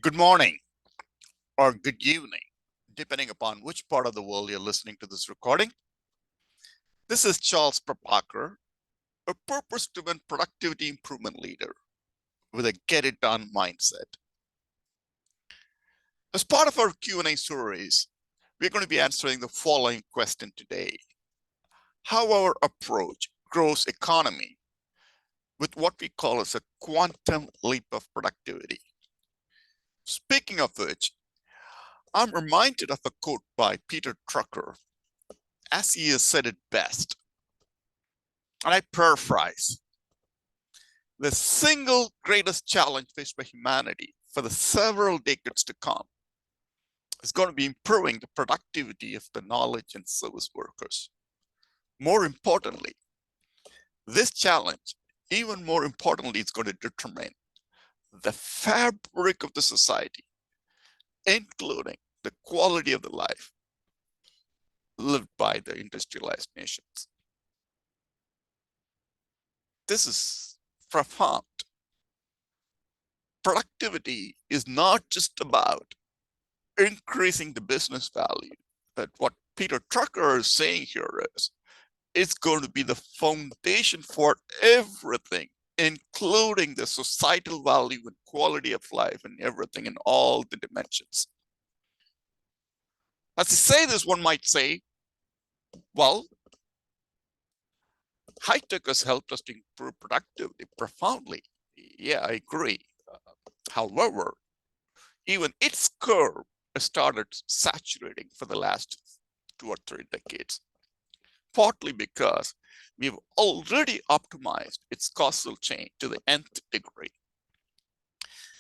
Good morning or good evening, depending upon which part of the world you're listening to this recording. This is Charles Prabhakar, a purpose-driven productivity improvement leader with a get-it-done mindset. As part of our Q&A series, we're going to be answering the following question today. How our approach grows economy with what we call as a quantum leap of productivity. Speaking of which, I'm reminded of a quote by Peter Drucker, as he has said it best. And I paraphrase. The single greatest challenge faced by humanity for the several decades to come is going to be improving the productivity of the knowledge and service workers. More importantly, this challenge, even more importantly, is going to determine the fabric of the society, including the quality of the life lived by the industrialized nations. This is profound. Productivity is not just about increasing the business value, but what Peter Drucker is saying here is it's going to be the foundation for everything, including the societal value and quality of life and everything in all the dimensions. As I say this, one might say, well, high tech has helped us to improve productivity profoundly. Yeah, I agree. However, even its curve has started saturating for the last 2 or 3 decades, partly because we've already optimized its causal chain to the nth degree.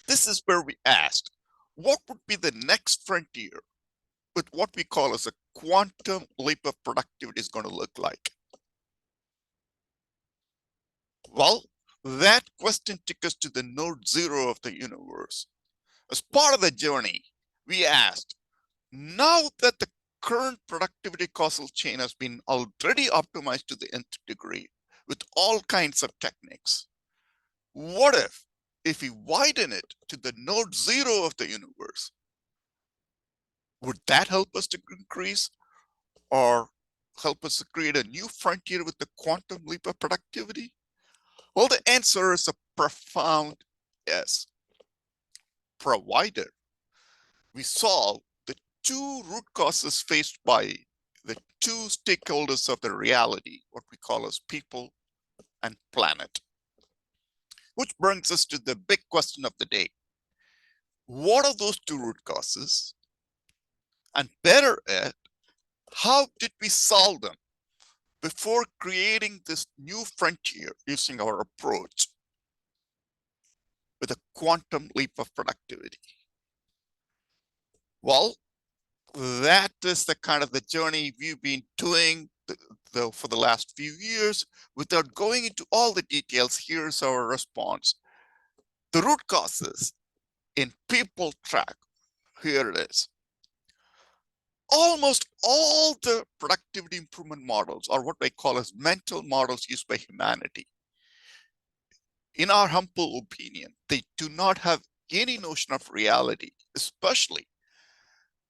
This is where we asked, what would be the next frontier with what we call as a quantum leap of productivity is going to look like? Well, that question took us to the node zero of the universe. As part of the journey, we asked, now that the current productivity causal chain has been already optimized to the nth degree with all kinds of techniques, what if we widen it to the node zero of the universe? Would that help us to increase or help us to create a new frontier with the quantum leap of productivity? Well, the answer is a profound yes. Provided we solve the 2 root causes faced by the 2 stakeholders of the reality, what we call as people and planet. Which brings us to the big question of the day. What are those 2 root causes? And better yet, how did we solve them before creating this new frontier using our approach with a quantum leap of productivity? Well, that is the kind of the journey we've been doing for the last few years. Without going into all the details, here's our response. The root causes in people track, here it is. Almost all the productivity improvement models are what they call as mental models used by humanity. In our humble opinion, they do not have any notion of reality, especially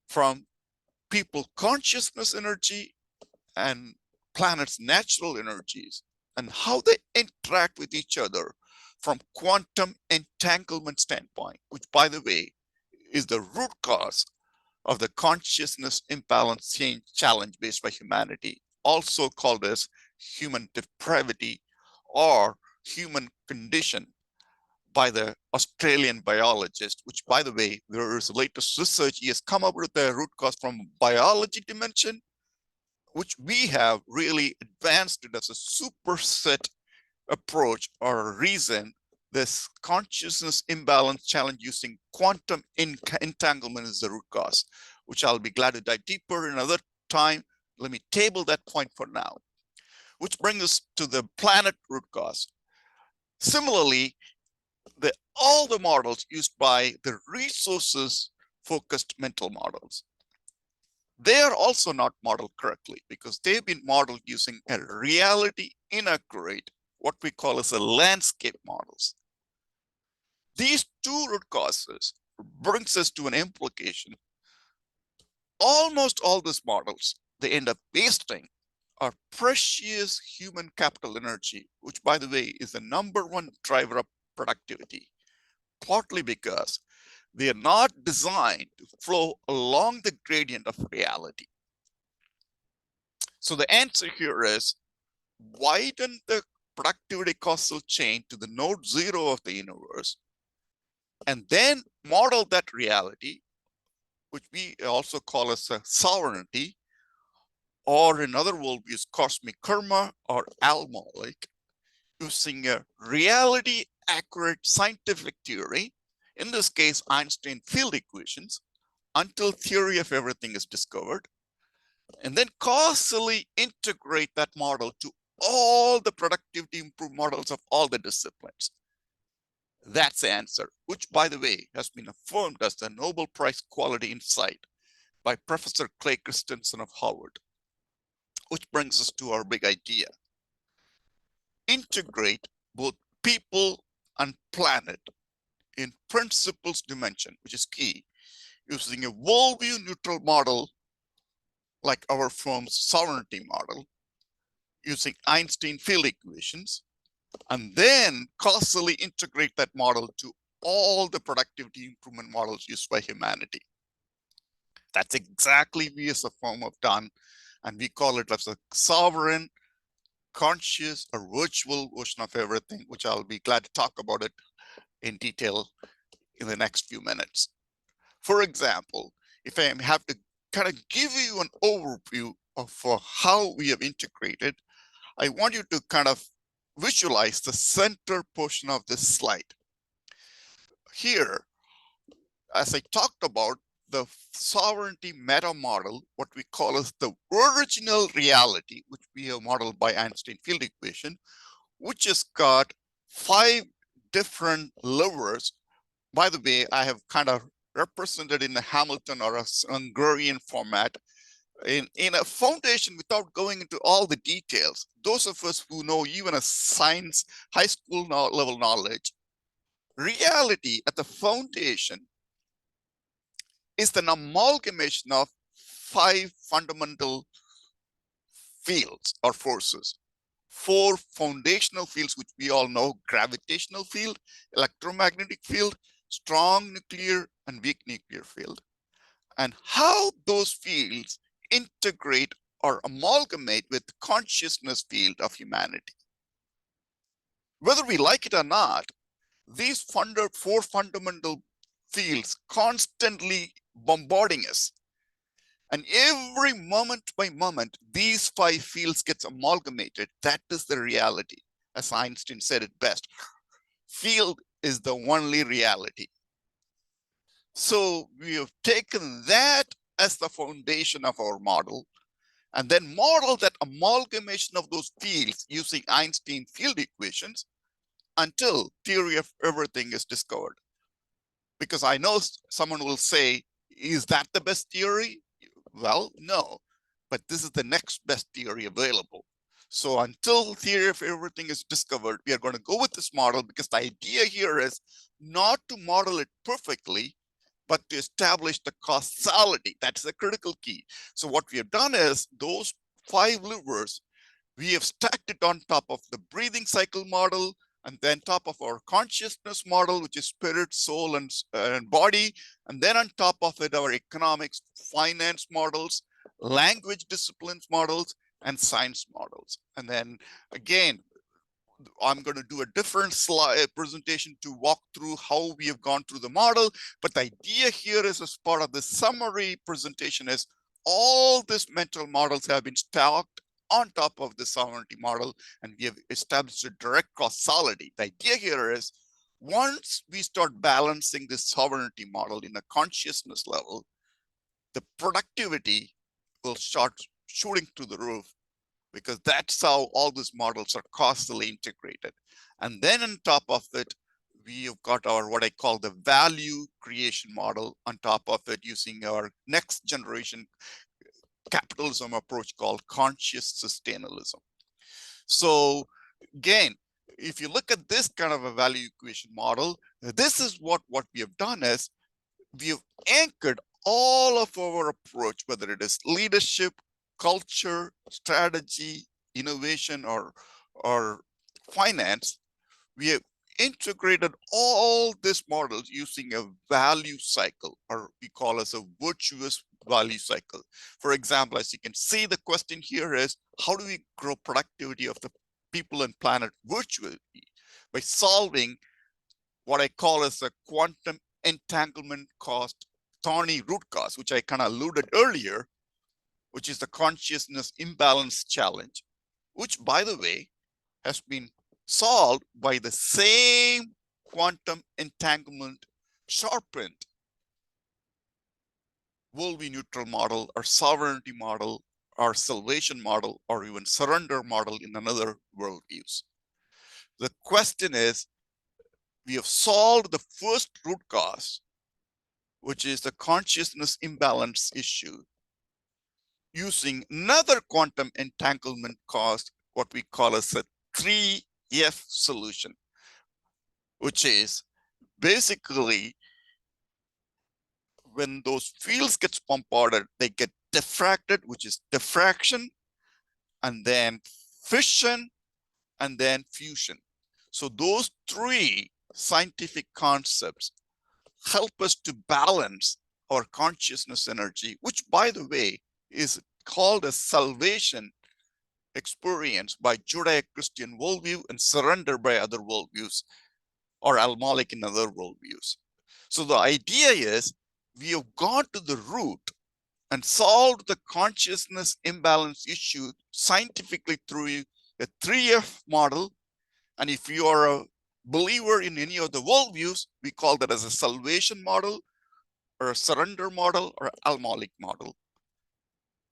from people consciousness energy and planet's natural energies and how they interact with each other from quantum entanglement standpoint, which, by the way, is the root cause of the consciousness imbalance change challenge faced by humanity, also called as human depravity or human condition by the Australian biologist, which, by the way, there is latest research. He has come up with the root cause from biology dimension, which we have really advanced it as a superset approach or reason this consciousness imbalance challenge using quantum entanglement is the root cause, which I'll be glad to dive deeper another time. Let me table that point for now, which brings us to the planet root cause. Similarly, all the models used by the resources focused mental models, they are also not modeled correctly because they've been modeled using a reality inaccurate, what we call as a landscape models. These 2 root causes brings us to an implication. Almost all these models, they end up wasting our precious human capital energy, which, by the way, is the #1 driver of productivity, partly because they are not designed to flow along the gradient of reality. So the answer here is widen the productivity causal chain to the node 0 of the universe, and then model that reality, which we also call as a sovereignty, or in other worldviews, cosmic karma or almalic, using a reality accurate scientific theory, in this case, Einstein field equations, until theory of everything is discovered, and then causally integrate that model to all the productivity improved models of all the disciplines. That's the answer, which, by the way, has been affirmed as the Nobel Prize quality insight by Professor Clay Christensen of Harvard. Which brings us to our big idea. Integrate both people and planet in principles dimension, which is key, using a worldview neutral model like our firm's sovereignty model, using Einstein field equations, and then causally integrate that model to all the productivity improvement models used by humanity. That's exactly we as a firm have done, and we call it as a sovereign, conscious, or virtual version of everything, which I'll be glad to talk about it in detail in the next few minutes. For example, if I have to kind of give you an overview of how we have integrated, I want you to kind of visualize the center portion of this slide. Here, as I talked about, the sovereignty meta model, what we call as the original reality, which we have modeled by Einstein field equation, which has got 5 different levers. By the way, I have kind of represented in a Hamilton or a Hungarian format in a foundation without going into all the details. Those of us who know even a science high school level knowledge, reality at the foundation is an amalgamation of 5 fundamental fields or forces. 4 foundational fields, which we all know: gravitational field, electromagnetic field, strong nuclear and weak nuclear field. And how those fields integrate or amalgamate with the consciousness field of humanity. Whether we like it or not, these 4 fundamental fields constantly bombarding us. And every moment by moment, these 5 fields gets amalgamated. That is the reality. As Einstein said it best, field is the only reality. So we have taken that as the foundation of our model, and then model that amalgamation of those fields using Einstein field equations until theory of everything is discovered. Because I know someone will say, is that the best theory? Well, no, but this is the next best theory available. So until theory of everything is discovered, we are going to go with this model, because the idea here is not to model it perfectly, but to establish the causality. That's the critical key. So what we have done is those 5 levers, we have stacked it on top of the breathing cycle model, and then top of our consciousness model, which is spirit, soul, and body. And then on top of it, our economics, finance models, language disciplines models, and science models. And then again, I'm going to do a different slide presentation to walk through how we have gone through the model. But the idea here is, as part of the summary presentation, is all these mental models have been stacked on top of the sovereignty model, and we have established a direct causality. The idea here is, once we start balancing this sovereignty model in a consciousness level, the productivity will start shooting through the roof, because that's how all these models are causally integrated. And then on top of it, we have got our what I call the value creation model on top of it, using our next generation capitalism approach called conscious sustainalism. So again, if you look at this kind of a value equation model, this is what we have done is we have anchored all of our approach, whether it is leadership, culture, strategy, innovation, or finance, we have integrated all these models using a value cycle, or we call as a virtuous value cycle. For example, as you can see, the question here is, how do we grow productivity of the people and planet virtually? By solving what I call as a quantum entanglement cost, thorny root cause, which I kind of alluded earlier, which is the consciousness imbalance challenge, which, by the way, has been solved by the same quantum entanglement sharpened worldview neutral model or sovereignty model or salvation model or even surrender model in another worldviews. The question is, we have solved the first root cause, which is the consciousness imbalance issue, using another quantum entanglement cost, what we call as a 3F solution, which is basically when those fields gets bombarded, they get diffracted, which is diffraction, and then fission, and then fusion. So those three scientific concepts help us to balance our consciousness energy, which, by the way, is called a salvation experience by Judeo-Christian worldview and surrender by other worldviews, or Al-Malik in other worldviews. So the idea is we have gone to the root and solved the consciousness imbalance issue scientifically through a 3F model. And if you are a believer in any of the worldviews, we call that as a salvation model or a surrender model or Al-Malik model.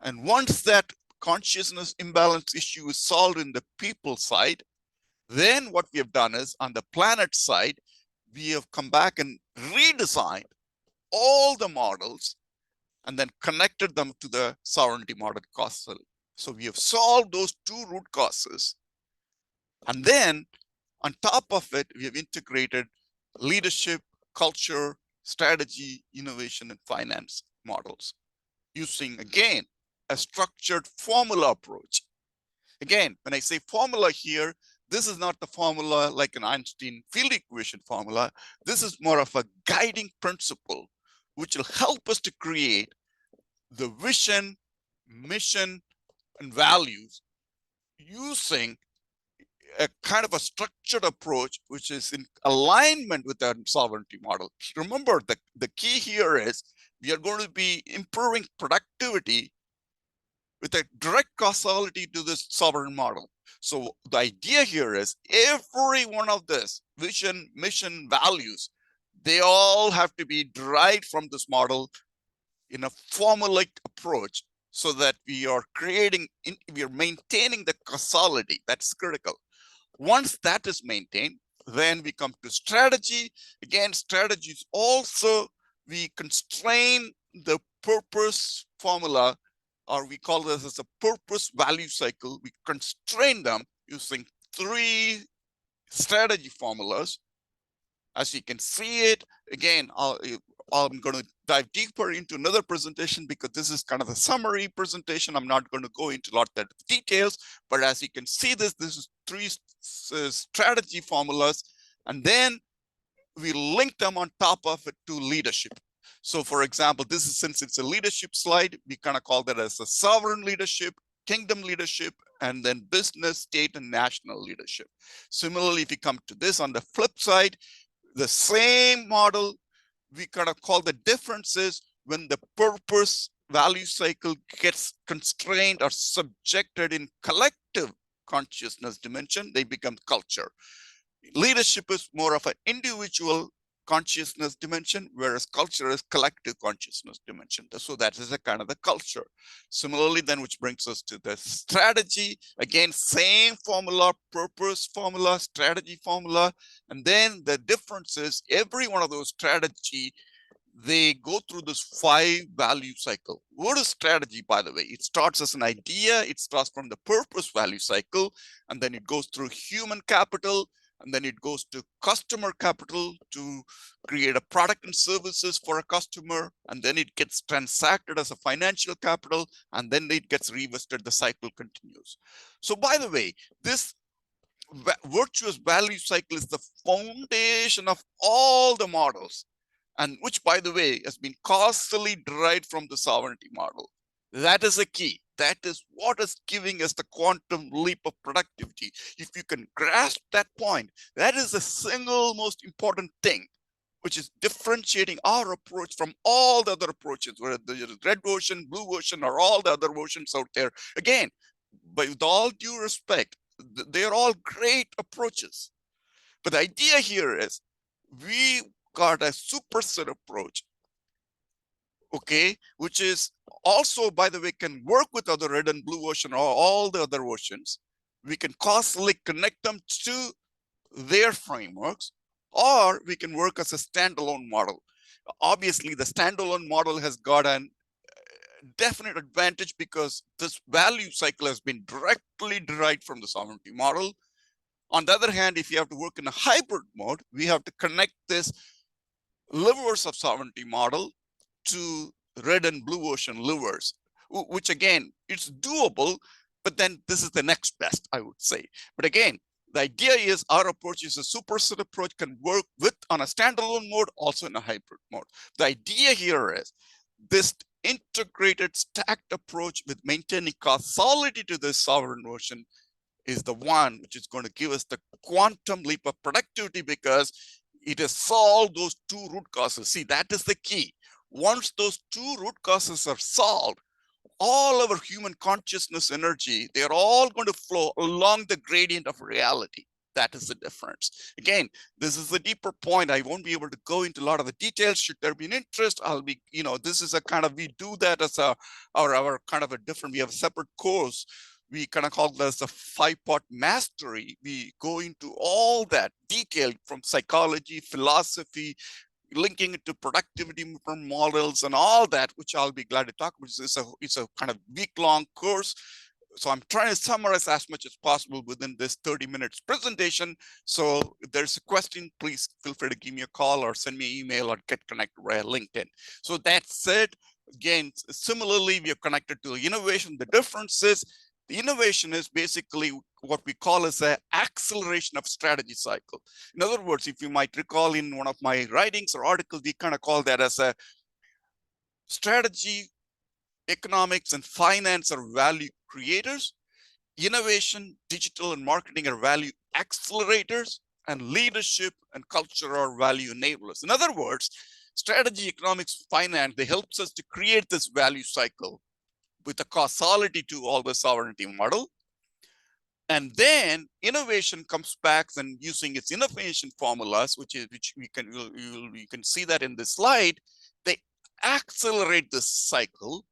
And once that consciousness imbalance issue is solved in the people side, then what we have done is on the planet side, we have come back and redesigned all the models and then connected them to the sovereignty model causal. So we have solved those two root causes. And then on top of it, we have integrated leadership, culture, strategy, innovation, and finance models using, again, a structured formula approach. Again, when I say formula here, this is not the formula like an Einstein field equation formula. This is more of a guiding principle, which will help us to create the vision, mission, and values using a kind of a structured approach, which is in alignment with the sovereignty model. Remember, the key here is we are going to be improving productivity with a direct causality to this sovereign model. So the idea here is every one of this vision, mission, values, they all have to be derived from this model in a formulaic approach so that we are maintaining the causality. That's critical. Once that is maintained, then we come to strategy. Again, strategies also, we constrain the purpose formula, or we call this as a purpose value cycle. We constrain them using three strategy formulas. As you can see it, again, I'm going to dive deeper into another presentation because this is kind of a summary presentation. I'm not going to go into a lot of details, but as you can see this is three strategy formulas, and then we link them on top of it to leadership. So for example, this is, since it's a leadership slide, we kind of call that as a sovereign leadership, kingdom leadership, and then business, state, and national leadership. Similarly, if you come to this on the flip side, the same model, we kind of call the differences when the purpose value cycle gets constrained or subjected in collective consciousness dimension, they become culture. Leadership is more of an individual consciousness dimension, whereas culture is collective consciousness dimension. So that is a kind of the culture. Similarly, then, which brings us to the strategy. Again, same formula, purpose formula, strategy formula. And then the difference is every one of those strategy, they go through this 5 value cycle. What is strategy, by the way? It starts as an idea. It starts from the purpose value cycle, and then it goes through human capital, and then it goes to customer capital to create a product and services for a customer, and then it gets transacted as a financial capital, and then it gets reinvested. The cycle continues. So by the way, this virtuous value cycle is the foundation of all the models, and which, by the way, has been causally derived from the sovereignty model. That is a key. That is what is giving us the quantum leap of productivity. If you can grasp that point, that is the single most important thing, which is differentiating our approach from all the other approaches, whether the red ocean, blue ocean, or all the other oceans out there. Again, but with all due respect, they're all great approaches. But the idea here is we got a superset approach, okay, which is also, by the way, can work with other red and blue ocean or all the other oceans. We can causally connect them to their frameworks, or we can work as a standalone model. Obviously, the standalone model has got an definite advantage because this value cycle has been directly derived from the sovereignty model. On the other hand, if you have to work in a hybrid mode, we have to connect this livers of sovereignty model to red and blue ocean livers, which again, it's doable, but then this is the next best, I would say. But again, the idea is our approach is a superset approach, can work with on a standalone mode, also in a hybrid mode. The idea here is this integrated stacked approach with maintaining causality to this sovereign ocean is the one which is going to give us the quantum leap of productivity, because it has solved those two root causes. See, that is the key. Once those two root causes are solved, all our human consciousness energy, they're all going to flow along the gradient of reality. That is the difference. Again, this is a deeper point. I won't be able to go into a lot of the details. Should there be an interest, I'll be, this is a kind of, we do that as our kind of a different, we have a separate course. We kind of call this a 5-part mastery. We go into all that detail from psychology, philosophy, linking it to productivity models and all that, which I'll be glad to talk about. It's a kind of week-long course. So I'm trying to summarize as much as possible within this 30 minutes presentation. So if there's a question, please feel free to give me a call or send me an email or get connected via LinkedIn. So that said, again, similarly, we are connected to innovation. The difference is the innovation is basically what we call as an acceleration of strategy cycle. In other words, if you might recall in one of my writings or articles, we kind of call that as a strategy, economics, and finance are value creators. Innovation, digital, and marketing are value accelerators, and leadership and culture are value enablers. In other words, strategy, economics, finance, they helps us to create this value cycle with a causality to all the sovereignty model. And then innovation comes back and using its innovation formulas, which we can you can see that in this slide, they accelerate this cycle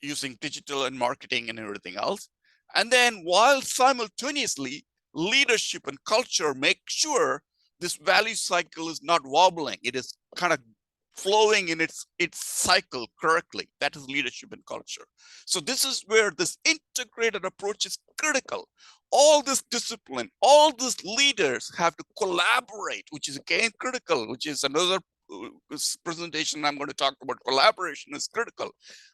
using digital and marketing and everything else. And then while simultaneously leadership and culture make sure this value cycle is not wobbling, it is kind of flowing in its cycle correctly. That is leadership and culture. So this is where this integrated approach is critical. All this discipline, all these leaders have to collaborate, which is again critical, which is another presentation I'm going to talk about. Collaboration is critical.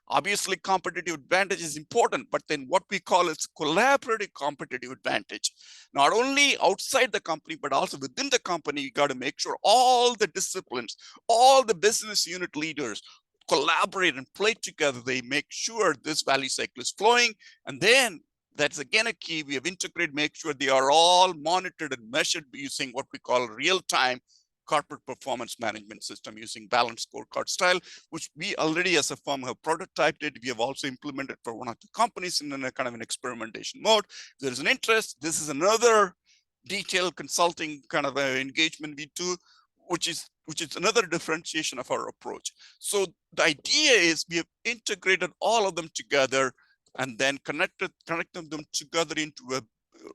Obviously, competitive advantage is important, but then what we call is collaborative competitive advantage. Not only outside the company, but also within the company, you got to make sure all the disciplines, all the business unit leaders collaborate and play together. They make sure this value cycle is flowing. And then that's again a key. We have integrated, make sure they are all monitored and measured using what we call real-time corporate performance management system using balanced scorecard style, which we already as a firm have prototyped it. We have also implemented for one or two companies in a kind of an experimentation mode. If there's an interest, this is another detailed consulting kind of engagement we do, which is another differentiation of our approach. So the idea is we have integrated all of them together and then connected them together into a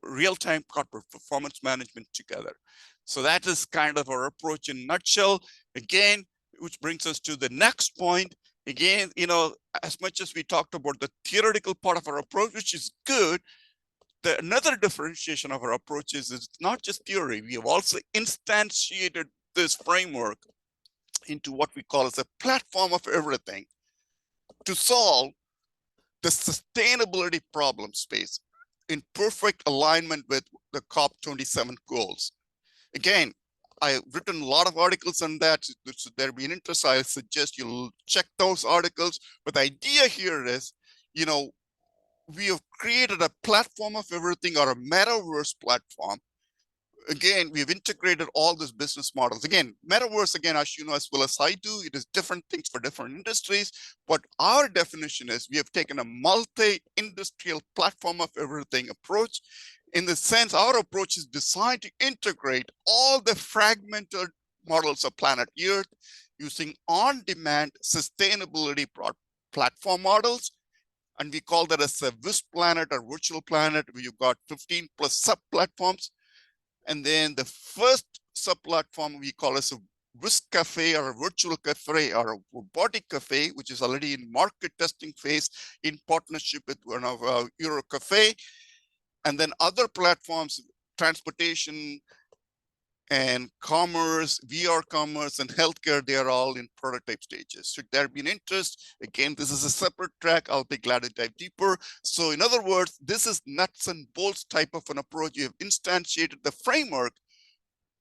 real-time corporate performance management together. So that is kind of our approach in a nutshell. Again, which brings us to the next point. Again, as much as we talked about the theoretical part of our approach, which is good, Another differentiation of our approaches is not just theory. We have also instantiated this framework into what we call as a platform of everything to solve the sustainability problem space in perfect alignment with the COP27 goals. Again, I've written a lot of articles on that. So there be an interest, I suggest you'll check those articles. But the idea here is, we have created a platform of everything, or a metaverse platform. Again, we've integrated all these business models. Again, metaverse, again, as you know as well as I do, it is different things for different industries. But our definition is we have taken a multi-industrial platform of everything approach. In the sense, our approach is designed to integrate all the fragmented models of planet Earth using on-demand sustainability platform models. And we call that as a WIS planet or virtual planet, where you've got 15 plus sub-platforms. And then the first sub-platform we call as a WIS cafe, or a virtual cafe, or a robotic cafe, which is already in market testing phase in partnership with one of Euro Cafe. And then other platforms, transportation and commerce, VR commerce, and healthcare, they are all in prototype stages. Should there be an interest, again, this is a separate track. I'll be glad to dive deeper. So in other words, this is nuts and bolts type of an approach. You have instantiated the framework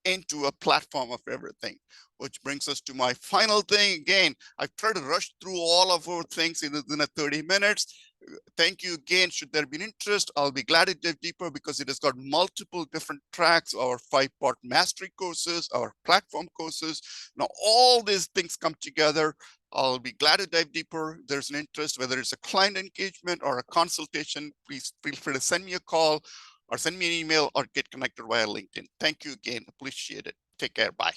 into a platform of everything, which brings us to my final thing. Again, I've tried to rush through all of our things in a 30 minutes. Thank you again. Should there be an interest, I'll be glad to dive deeper, because it has got multiple different tracks, our 5-part mastery courses, our platform courses. Now, all these things come together. I'll be glad to dive deeper. If there's an interest, whether it's a client engagement or a consultation, please feel free to send me a call or send me an email or get connected via LinkedIn. Thank you again. Appreciate it. Take care. Bye.